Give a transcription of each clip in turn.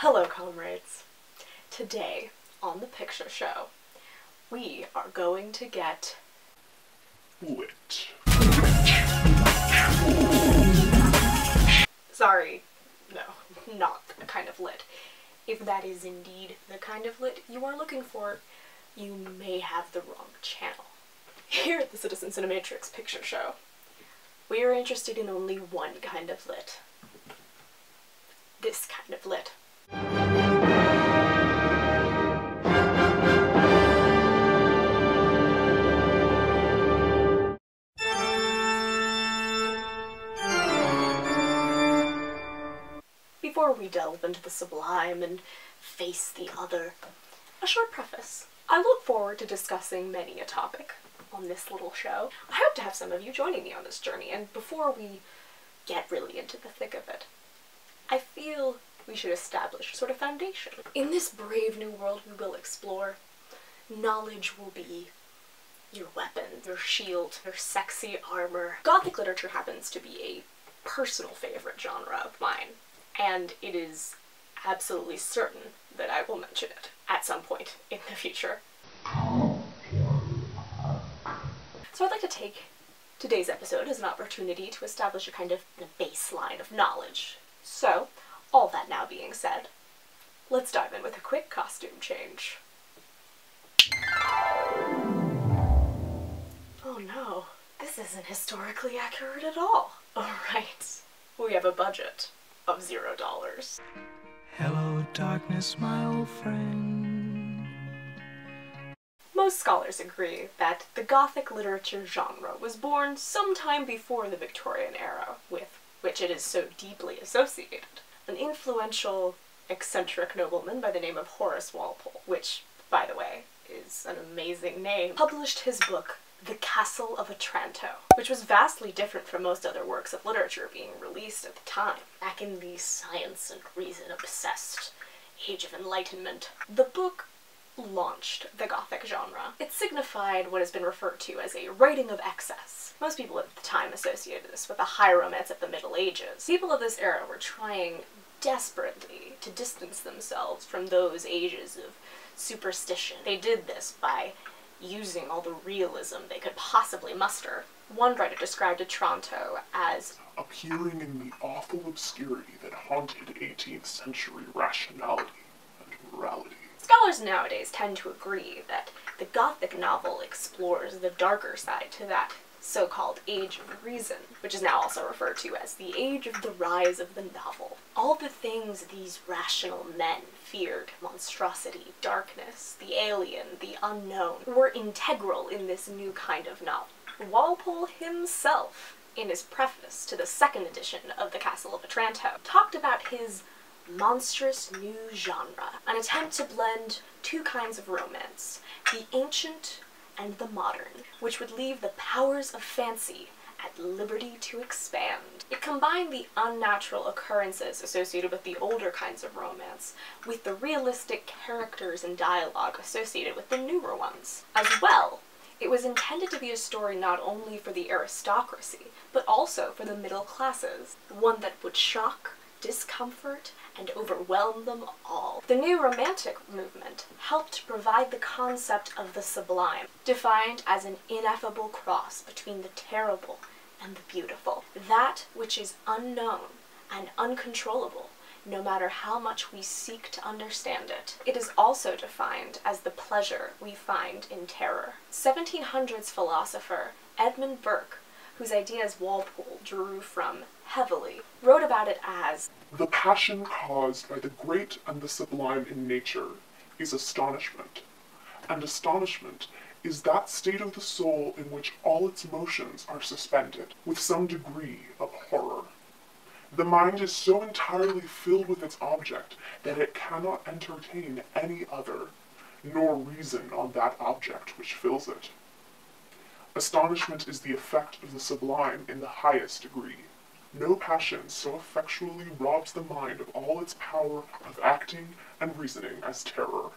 Hello, comrades. Today, on the picture show, we are going to get lit. Sorry, no, not the kind of lit. If that is indeed the kind of lit you are looking for, you may have the wrong channel. Here at the CitizenCinematrix picture show, we are interested in only one kind of lit. This kind of lit. Before we delve into the sublime and face the other, a short preface. I look forward to discussing many a topic on this little show. I hope to have some of you joining me on this journey, and before we get really into the thick of it, I feel we should establish a sort of foundation. In this brave new world we will explore, knowledge will be your weapon, your shield, your sexy armor. Gothic literature happens to be a personal favorite genre of mine, and it is absolutely certain that I will mention it at some point in the future. So I'd like to take today's episode as an opportunity to establish a kind of baseline of knowledge. So, all that now being said, let's dive in with a quick costume change. Oh no, this isn't historically accurate at all. Alright, we have a budget of $0. Hello, darkness, my old friend. Most scholars agree that the Gothic literature genre was born sometime before the Victorian era, with which it is so deeply associated. An influential, eccentric nobleman by the name of Horace Walpole, which, by the way, is an amazing name, published his book, The Castle of Otranto, which was vastly different from most other works of literature being released at the time. Back in the science and reason-obsessed age of Enlightenment, the book launched the Gothic genre. It signified what has been referred to as a writing of excess. Most people at the time associated this with the high romance of the Middle Ages. People of this era were trying desperately to distance themselves from those ages of superstition. They did this by using all the realism they could possibly muster. One writer described Otranto as appearing in the awful obscurity that haunted 18th century rationality and morality. Scholars nowadays tend to agree that the Gothic novel explores the darker side to that so-called Age of Reason, which is now also referred to as the age of the rise of the novel. All the things these rational men feared, monstrosity, darkness, the alien, the unknown, were integral in this new kind of novel. Walpole himself, in his preface to the second edition of The Castle of Otranto, talked about his monstrous new genre, an attempt to blend two kinds of romance, the ancient and the modern, which would leave the powers of fancy at liberty to expand. It combined the unnatural occurrences associated with the older kinds of romance with the realistic characters and dialogue associated with the newer ones. As well, it was intended to be a story not only for the aristocracy, but also for the middle classes, one that would shock, discomfort, and overwhelm them all. The new Romantic movement helped to provide the concept of the sublime, defined as an ineffable cross between the terrible and the beautiful, that which is unknown and uncontrollable, no matter how much we seek to understand it. It is also defined as the pleasure we find in terror. 1700s philosopher Edmund Burke, whose ideas Walpole drew from heavily, wrote about it as the passion caused by the great and the sublime in nature is astonishment, and astonishment is that state of the soul in which all its motions are suspended, with some degree of horror. The mind is so entirely filled with its object that it cannot entertain any other, nor reason on that object which fills it. Astonishment is the effect of the sublime in the highest degree. No passion so effectually robs the mind of all its power of acting and reasoning as terror.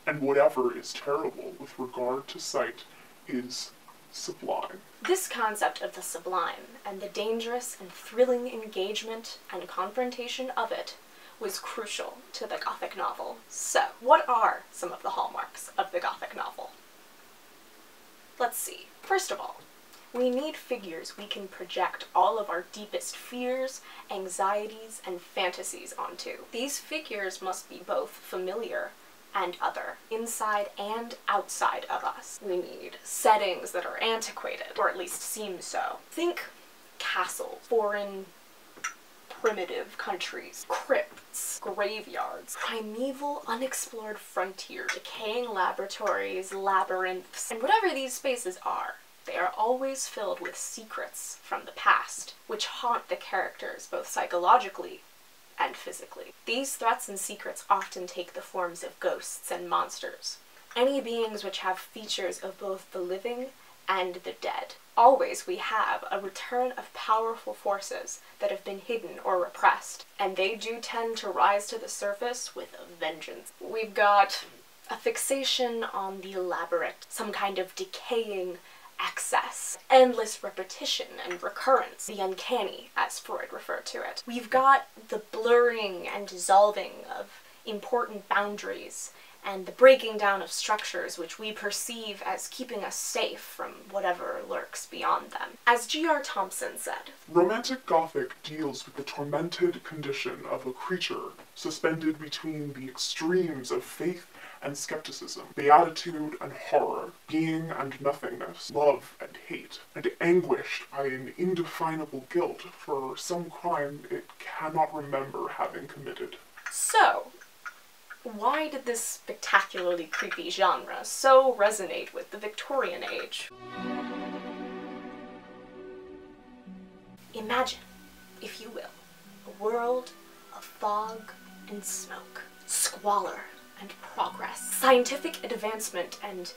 And whatever is terrible with regard to sight is sublime. This concept of the sublime, and the dangerous and thrilling engagement and confrontation of it, was crucial to the Gothic novel. So, what are some of the hallmarks of the Gothic novel? Let's see. First of all, we need figures we can project all of our deepest fears, anxieties, and fantasies onto. These figures must be both familiar and other, inside and outside of us. We need settings that are antiquated, or at least seem so. Think castles, foreign, primitive countries, crypts, graveyards, primeval, unexplored frontiers, decaying laboratories, labyrinths, and whatever these spaces are. They are always filled with secrets from the past, which haunt the characters both psychologically and physically. These threats and secrets often take the forms of ghosts and monsters, any beings which have features of both the living and the dead. Always we have a return of powerful forces that have been hidden or repressed, and they do tend to rise to the surface with a vengeance. We've got a fixation on the elaborate, some kind of decaying excess, endless repetition and recurrence, the uncanny, as Freud referred to it. We've got the blurring and dissolving of important boundaries, and the breaking down of structures which we perceive as keeping us safe from whatever lurks beyond them. As G.R. Thompson said, Romantic Gothic deals with the tormented condition of a creature suspended between the extremes of faith and skepticism, beatitude and horror, being and nothingness, love and hate, and anguished by an indefinable guilt for some crime it cannot remember having committed. So, why did this spectacularly creepy genre so resonate with the Victorian age? Imagine, if you will, a world of fog and smoke, squalor and progress, scientific advancement and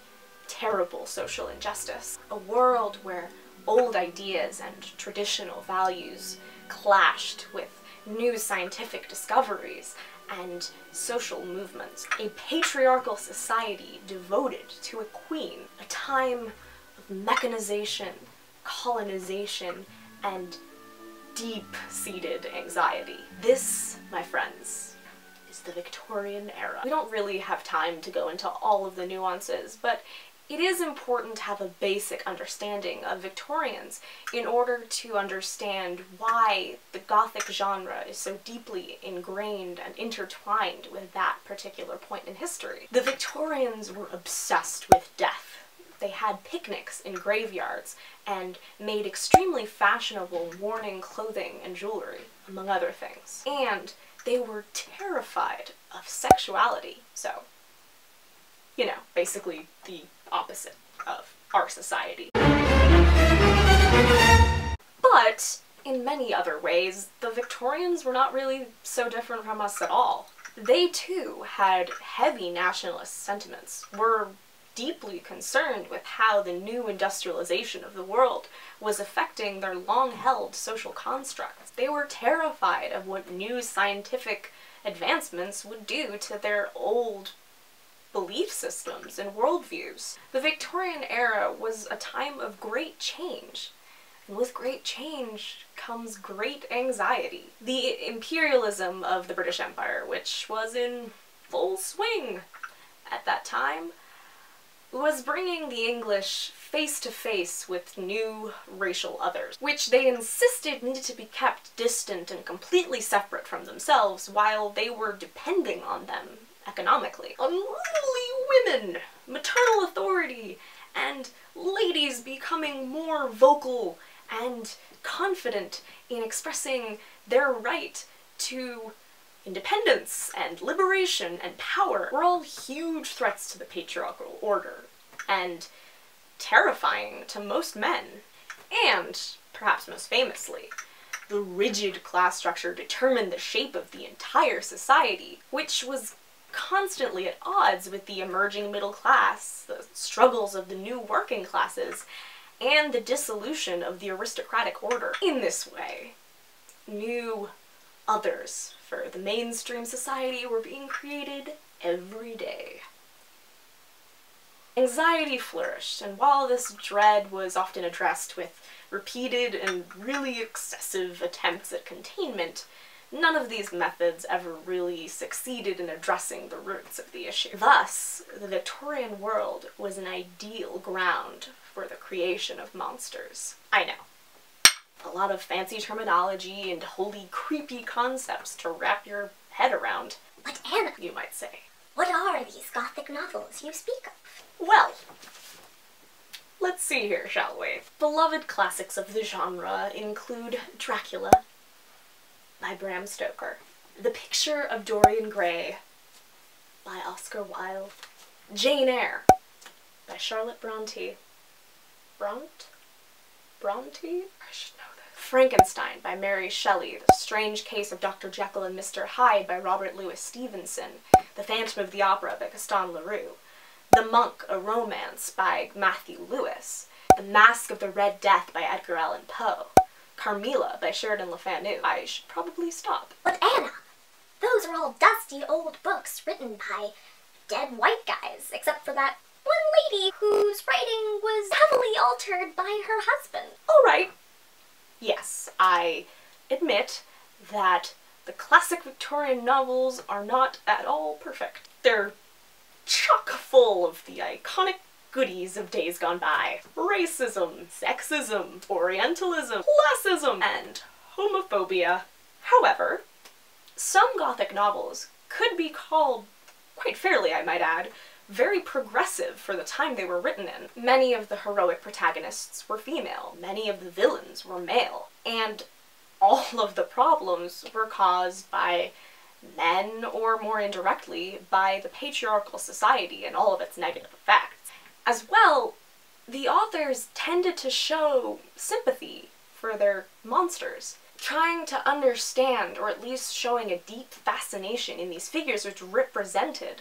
terrible social injustice. A world where old ideas and traditional values clashed with new scientific discoveries and social movements. A patriarchal society devoted to a queen. A time of mechanization, colonization, and deep-seated anxiety. This, my friends, is the Victorian era. We don't really have time to go into all of the nuances, but it is important to have a basic understanding of Victorians in order to understand why the Gothic genre is so deeply ingrained and intertwined with that particular point in history. The Victorians were obsessed with death. They had picnics in graveyards and made extremely fashionable mourning clothing and jewelry, among other things. And they were terrified of sexuality, so, you know, basically the opposite of our society. But in many other ways, the Victorians were not really so different from us at all. They too had heavy nationalist sentiments, were deeply concerned with how the new industrialization of the world was affecting their long-held social constructs. They were terrified of what new scientific advancements would do to their old belief systems and worldviews. The Victorian era was a time of great change, and with great change comes great anxiety. The imperialism of the British Empire, which was in full swing at that time, was bringing the English face to face with new racial others, which they insisted needed to be kept distant and completely separate from themselves while they were depending on them economically. Unruly women, maternal authority, and ladies becoming more vocal and confident in expressing their right to independence and liberation and power were all huge threats to the patriarchal order, and terrifying to most men. And, perhaps most famously, the rigid class structure determined the shape of the entire society, which was constantly at odds with the emerging middle class, the struggles of the new working classes, and the dissolution of the aristocratic order. In this way, new others for the mainstream society were being created every day. Anxiety flourished, and while this dread was often addressed with repeated and really excessive attempts at containment, none of these methods ever really succeeded in addressing the roots of the issue. Thus, the Victorian world was an ideal ground for the creation of monsters. I know. A lot of fancy terminology and wholly creepy concepts to wrap your head around. But Anna, you might say. What are these Gothic novels you speak of? Well, let's see here, shall we? Beloved classics of the genre include Dracula by Bram Stoker, The Picture of Dorian Gray by Oscar Wilde, Jane Eyre by Charlotte Bronte. Bronte? I should know this. Frankenstein by Mary Shelley, The Strange Case of Dr. Jekyll and Mr. Hyde by Robert Louis Stevenson, The Phantom of the Opera by Gaston Leroux, The Monk, a Romance by Matthew Lewis, The Mask of the Red Death by Edgar Allan Poe, Carmilla by Sheridan Le Fanu. I should probably stop. But Anna, those are all dusty old books written by dead white guys, except for that one lady whose writing was heavily altered by her husband. Alright. Yes, I admit that the classic Victorian novels are not at all perfect. They're chock full of the iconic goodies of days gone by. Racism, sexism, Orientalism, classism, and homophobia. However, some Gothic novels could be called, quite fairly I might add, very progressive for the time they were written in. Many of the heroic protagonists were female, many of the villains were male, and all of the problems were caused by men, or more indirectly, by the patriarchal society and all of its negative effects. As well, the authors tended to show sympathy for their monsters, trying to understand, or at least showing a deep fascination in these figures which represented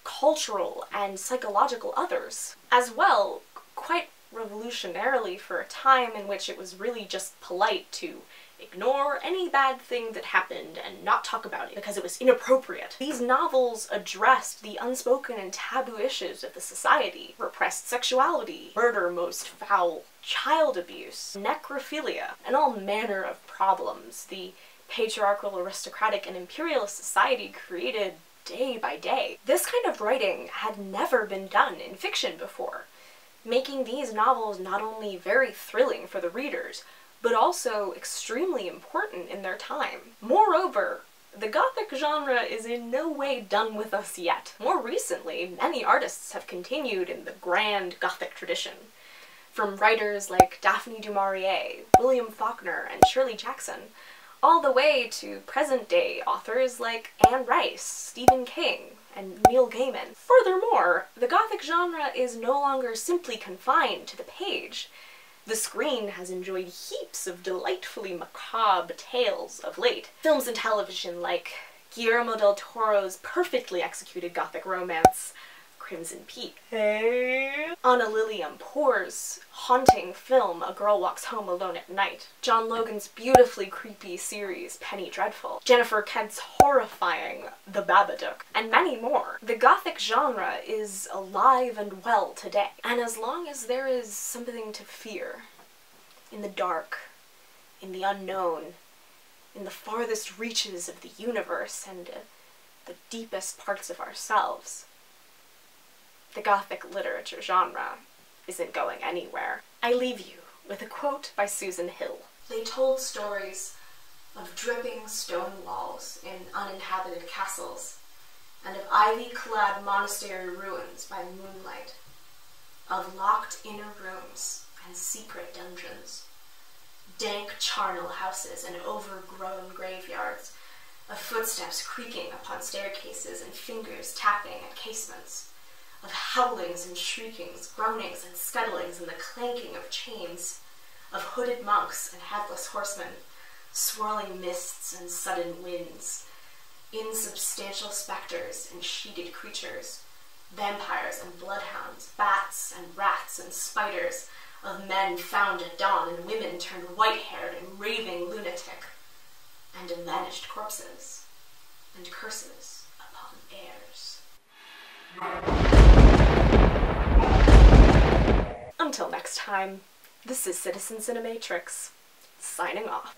cultural and psychological others. As well, quite revolutionarily for a time in which it was really just polite to ignore any bad thing that happened and not talk about it because it was inappropriate. These novels addressed the unspoken and taboo issues of the society: repressed sexuality, murder most foul, child abuse, necrophilia, and all manner of problems the patriarchal, aristocratic, and imperialist society created day by day. This kind of writing had never been done in fiction before, making these novels not only very thrilling for the readers, but also extremely important in their time. Moreover, the Gothic genre is in no way done with us yet. More recently, many artists have continued in the grand Gothic tradition, from writers like Daphne du Maurier, William Faulkner, and Shirley Jackson, all the way to present-day authors like Anne Rice, Stephen King, and Neil Gaiman. Furthermore, the Gothic genre is no longer simply confined to the page. The screen has enjoyed heaps of delightfully macabre tales of late. Films and television like Guillermo del Toro's perfectly executed Gothic romance, Crimson Peak. Hey. Anna Lilium Poor's haunting film A Girl Walks Home Alone at Night. John Logan's beautifully creepy series Penny Dreadful. Jennifer Kent's horrifying The Babadook, and many more. The Gothic genre is alive and well today, and as long as there is something to fear, in the dark, in the unknown, in the farthest reaches of the universe, and the deepest parts of ourselves, the Gothic literature genre isn't going anywhere. I leave you with a quote by Susan Hill. They told stories of dripping stone walls in uninhabited castles, and of ivy-clad monastery ruins by moonlight, of locked inner rooms and secret dungeons, dank charnel houses and overgrown graveyards, of footsteps creaking upon staircases and fingers tapping at casements, of howlings and shriekings, groanings and scuttlings, and the clanking of chains, of hooded monks and headless horsemen, swirling mists and sudden winds, insubstantial spectres and sheeted creatures, vampires and bloodhounds, bats and rats and spiders, of men found at dawn and women turned white-haired and raving lunatic, and of vanished corpses, and curses upon heirs. Until next time, this is CitizenCinematrix, signing off.